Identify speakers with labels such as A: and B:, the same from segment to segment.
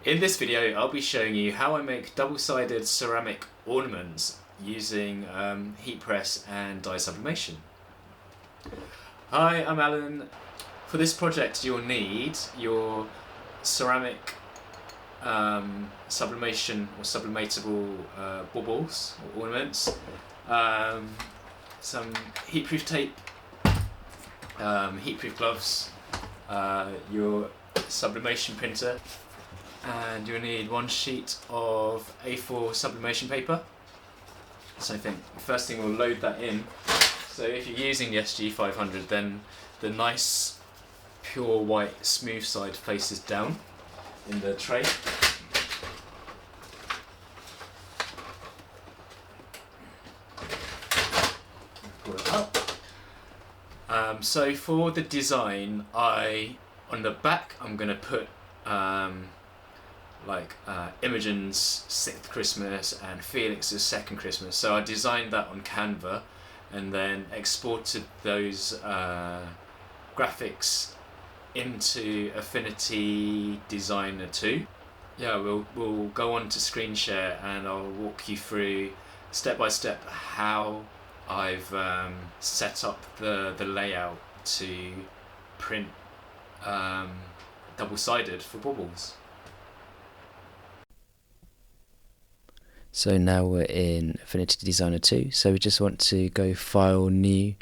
A: In this video I'll be showing you how I make double-sided ceramic ornaments using heat press and dye sublimation. Hi, I'm Alan. For this project you'll need your ceramic sublimation or sublimatable baubles or ornaments, some heatproof tape, heatproof gloves, your sublimation printer, and you'll need one sheet of A4 sublimation paper. So I think the first thing we'll load that in. So if you're using the SG500, then the nice pure white smooth side faces down in the tray. Pull it out. So for the design, on the back I'm going to put Imogen's 6th Christmas and Felix's 2nd Christmas. So I designed that on Canva and then exported those graphics into Affinity Designer 2. Yeah, we'll go on to screen share and I'll walk you through step by step how I've set up the layout to print double-sided for baubles.
B: So now we're in Affinity Designer 2, so we just want to go File, New,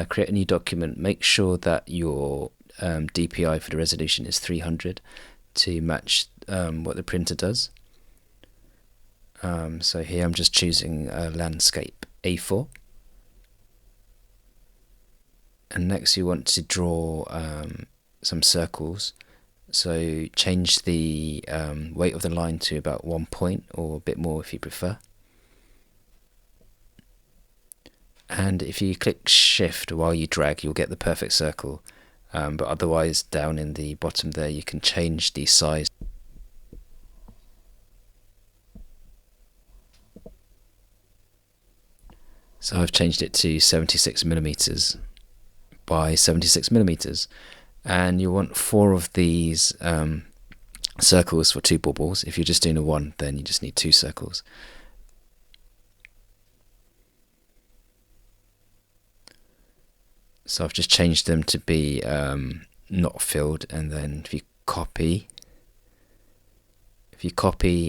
B: create a new document. Make sure that your DPI for the resolution is 300 to match what the printer does. So here I'm just choosing landscape A4. And next you want to draw some circles. So change the weight of the line to about 1 point or a bit more if you prefer. And if you click shift while you drag, you'll get the perfect circle. But otherwise down in the bottom there you can change the size. So I've changed it to 76mm by 76mm. And you want 4 of these circles for 2 baubles. If you're just doing a 1, then you just need 2 circles. So I've just changed them to be not filled, and then if you copy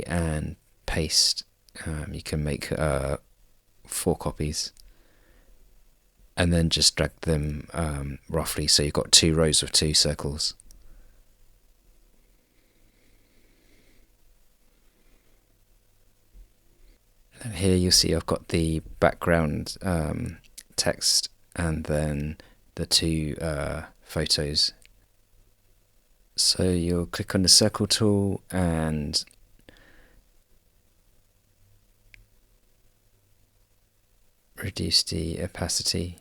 B: and paste, you can make 4 copies. And then just drag them roughly so you've got 2 rows of 2 circles. And here you'll see I've got the background text and then the 2 photos. So you'll click on the circle tool and reduce the opacity.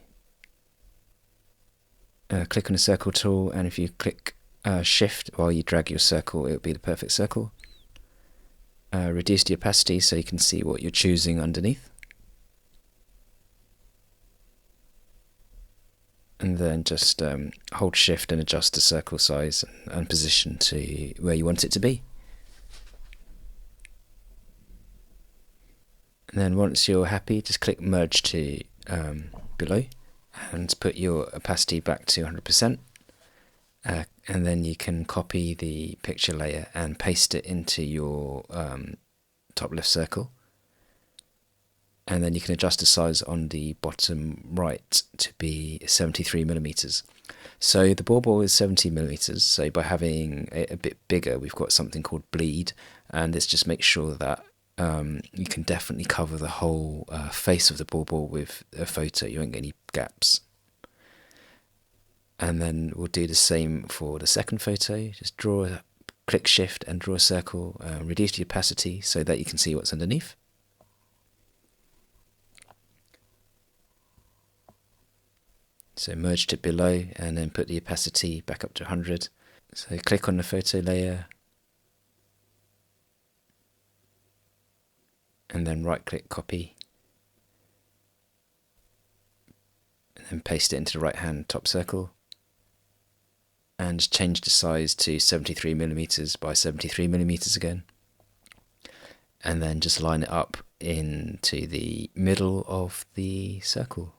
B: Click on the circle tool, and if you click shift while you drag your circle, it will be the perfect circle. Reduce the opacity so you can see what you're choosing underneath. And then just hold shift and adjust the circle size and position to where you want it to be. And then once you're happy, just click merge to below and put your opacity back to 100%. And then you can copy the picture layer and paste it into your top left circle. And then you can adjust the size on the bottom right to be 73mm. So the bauble is 70mm, so by having it a bit bigger, we've got something called bleed, and this just makes sure that you can definitely cover the whole face of the bauble with a photo. You won't get any gaps. And then we'll do the same for the second photo. Just click shift and draw a circle, reduce the opacity so that you can see what's underneath. So merge it below and then put the opacity back up to 100. So click on the photo layer and then right click copy and then paste it into the right hand top circle. and change the size to 73mm by 73mm again, and then just line it up into the middle of the circle.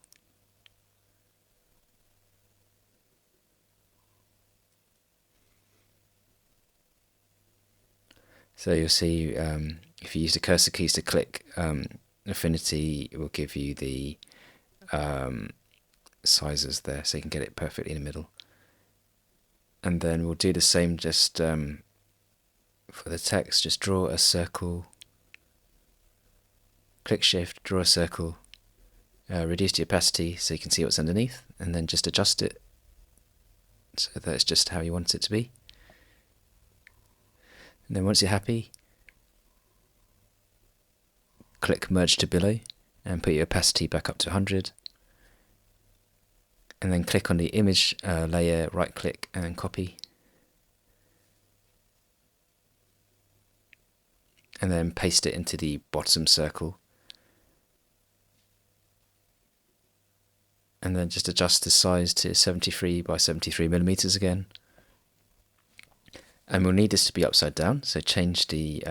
B: So you'll see if you use the cursor keys to click, Affinity will give you the sizes there, so you can get it perfectly in the middle. And then we'll do the same just for the text. Just draw a circle, click Shift, draw a circle, reduce the opacity so you can see what's underneath, and then just adjust it so that it's just how you want it to be. And then once you're happy, click Merge to Below and put your opacity back up to 100. And then click on the image layer, right click and copy. And then paste it into the bottom circle. And then just adjust the size to 73 by 73mm again. And we'll need this to be upside down, so change the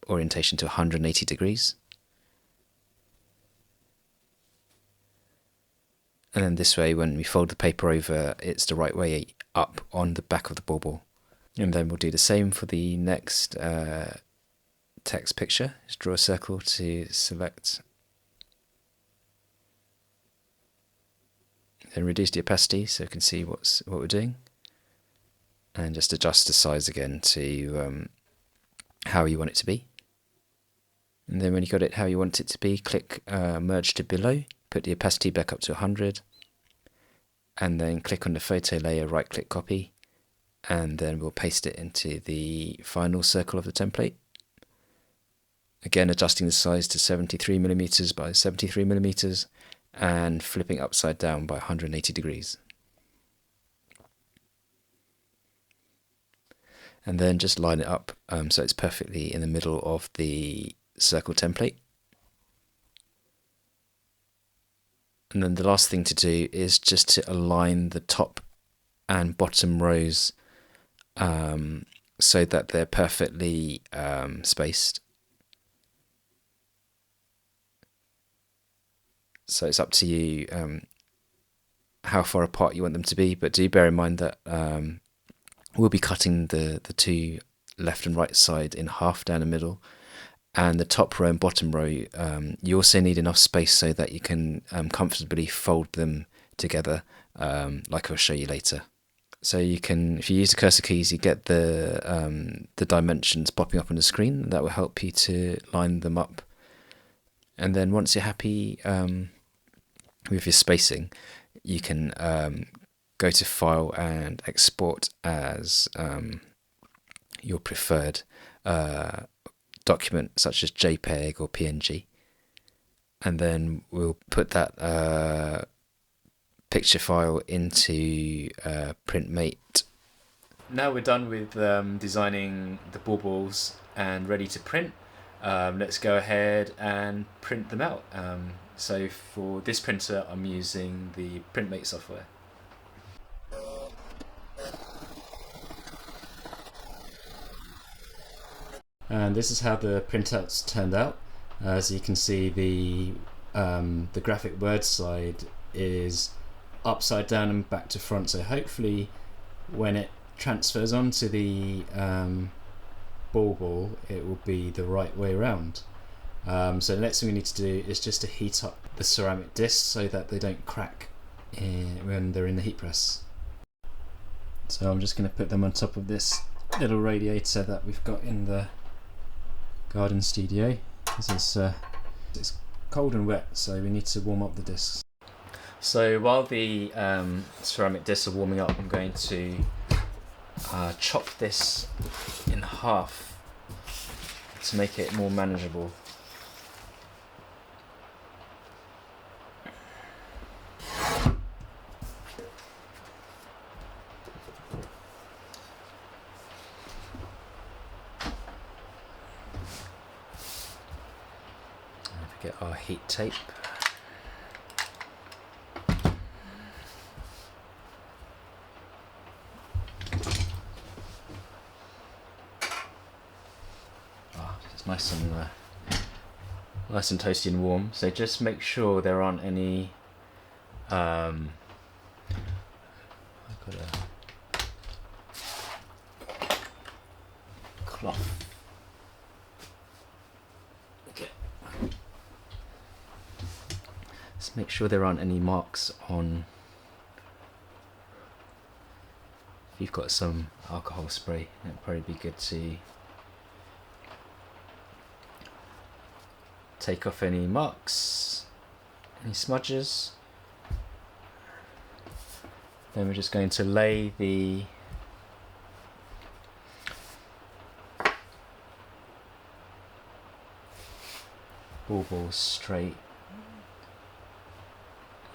B: orientation to 180 degrees. And then this way, when we fold the paper over, it's the right way up on the back of the bauble. And then we'll do the same for the next text picture. Just draw a circle to select. Then reduce the opacity so you can see what we're doing. And just adjust the size again to how you want it to be. And then when you got it how you want it to be, click Merge to Below. Put the opacity back up to 100, and then click on the photo layer, right click copy, and then we'll paste it into the final circle of the template. Again, adjusting the size to 73mm by 73mm and flipping upside down by 180 degrees. And then just line it up so it's perfectly in the middle of the circle template. And then the last thing to do is just to align the top and bottom rows so that they're perfectly spaced. So it's up to you how far apart you want them to be, but do bear in mind that we'll be cutting the two left and right side in half down the middle. And the top row and bottom row, you also need enough space so that you can comfortably fold them together, like I'll show you later. So you can, if you use the cursor keys, you get the dimensions popping up on the screen. That will help you to line them up. And then once you're happy with your spacing, you can go to File and Export as your preferred document, such as JPEG or PNG, and then we'll put that picture file into PrintMate. Now we're done with designing the baubles and ready to print. Let's go ahead and print them out. So for this printer, I'm using the PrintMate software. And this is how the printouts turned out. As you can see, the graphic word side is upside down and back to front, so hopefully when it transfers onto the bauble it will be the right way around. So the next thing we need to do is just to heat up the ceramic discs so that they don't crack when they're in the heat press. So I'm just going to put them on top of this little radiator that we've got in the garden studio. It's cold and wet, so we need to warm up the discs. So while the ceramic discs are warming up, I'm going to chop this in half to make it more manageable. Get our heat tape. It's nice and toasty and warm. So just make sure there aren't any. I've got a cloth. Okay. Just make sure there aren't any marks on. If you've got some alcohol spray, it'd probably be good to take off any marks, any smudges. Then we're just going to lay the baubles straight,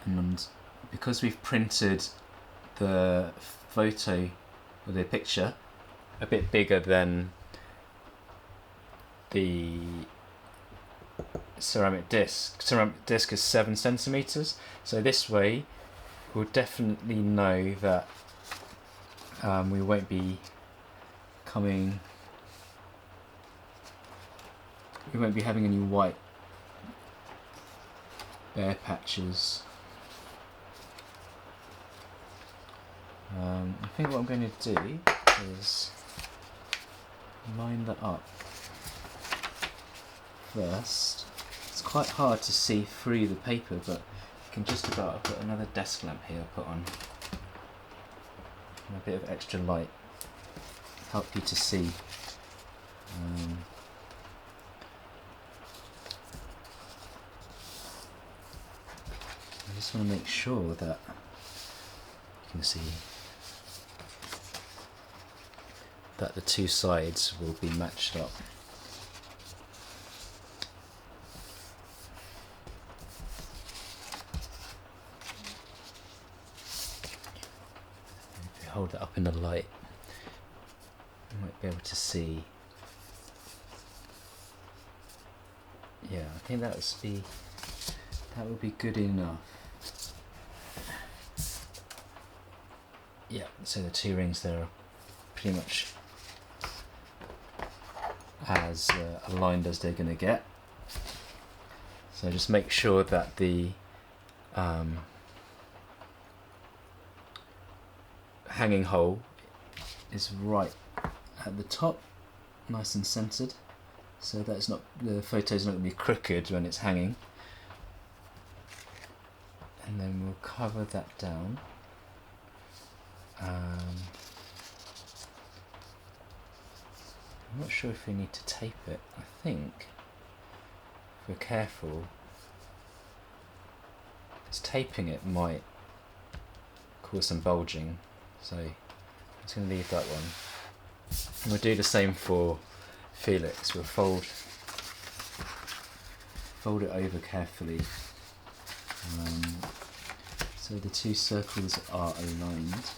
B: and because we've printed the photo or the picture a bit bigger than the ceramic disc. Ceramic disc is 7 centimeters, so this way we'll definitely know that we won't be having any white bare patches. I think what I'm going to do is line that up first. It's quite hard to see through the paper, but you can just about. I've got another desk lamp here I'll put on, and a bit of extra light, help you to see. I just want to make sure that you can see that the two sides will be matched up. If you hold it up in the light, you might be able to see. Yeah, I think that would be good enough. Yeah, so the two rings there are pretty much as aligned as they're going to get. So just make sure that the hanging hole is right at the top, nice and centered, so that the photo's not going to be crooked when it's hanging. And then we'll cover that down. I'm not sure if we need to tape it. I think if we're careful, because taping it might cause some bulging, so I'm just going to leave that one. And we'll do the same for Felix. We'll fold it over carefully, so the two circles are aligned.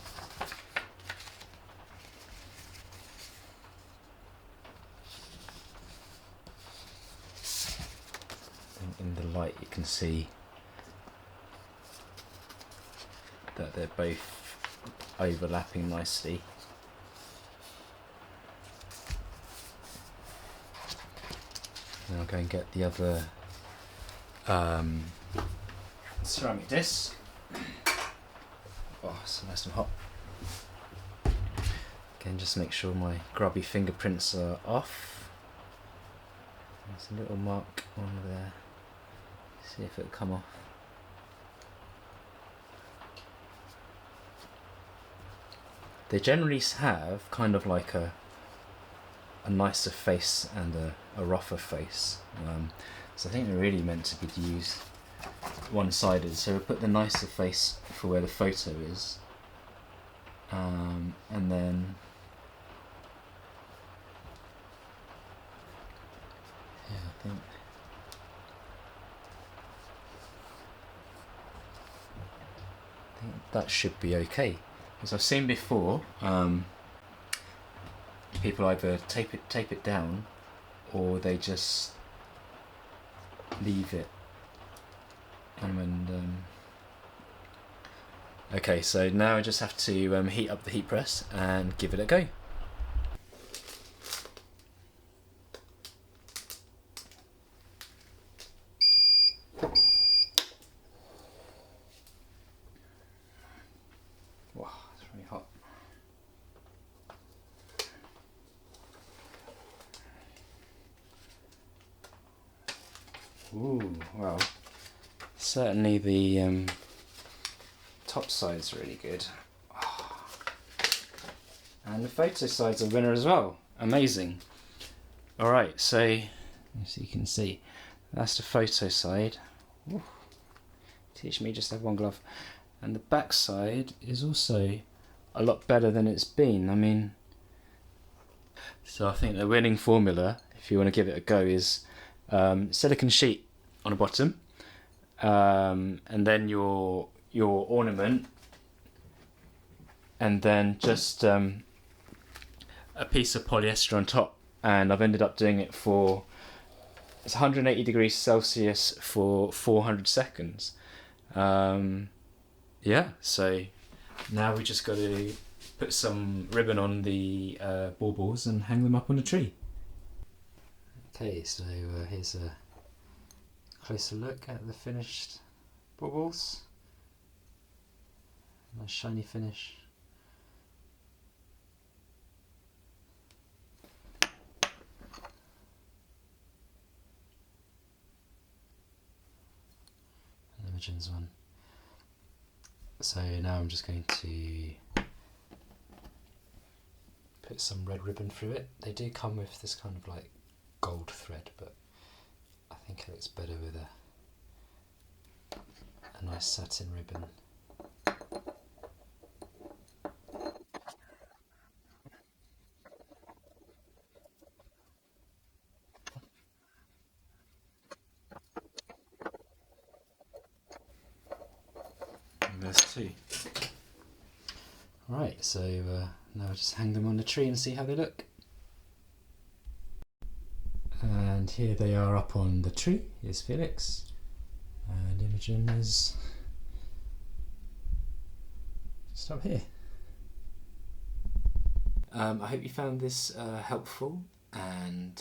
B: In the light you can see that they're both overlapping nicely. Now I'll go and get the other ceramic disc. Oh, it's nice and hot. Again, just make sure my grubby fingerprints are off. There's a little mark on there. See if it'll come off. They generally have kind of like a nicer face and a rougher face. So I think they're really meant to be used one-sided. So we'll put the nicer face for where the photo is, and then yeah, I think that should be okay. As I've seen before, people either tape it down, or they just leave it. Okay, so now I just have to heat up the heat press and give it a go. Ooh, well, certainly the top side's really good. Oh. And the photo side's a winner as well. Amazing. Alright, so as you can see, that's the photo side. Ooh. Teach me just have one glove. And the back side is also a lot better than it's been. I mean, so I think the winning formula, if you want to give it a go, is silicone sheet on the bottom, and then your ornament, and then just a piece of polyester on top. And I've ended up doing it for, it's 180 degrees Celsius for 400 seconds. Yeah, so now we just got to put some ribbon on the baubles and hang them up on the tree. Okay, so here's a closer look at the finished baubles. Nice shiny finish. And Imogen's one. So now I'm just going to put some red ribbon through it. They do come with this kind of like gold thread, but I think it looks better with a nice satin ribbon. And there's two. Right, so now I'll just hang them on the tree and see how they look. And here they are up on the tree. Here's Felix, and Imogen is just up here. I hope you found this helpful, and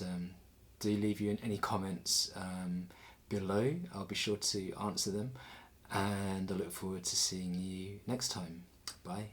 B: do leave you any comments below. I'll be sure to answer them, and I look forward to seeing you next time. Bye.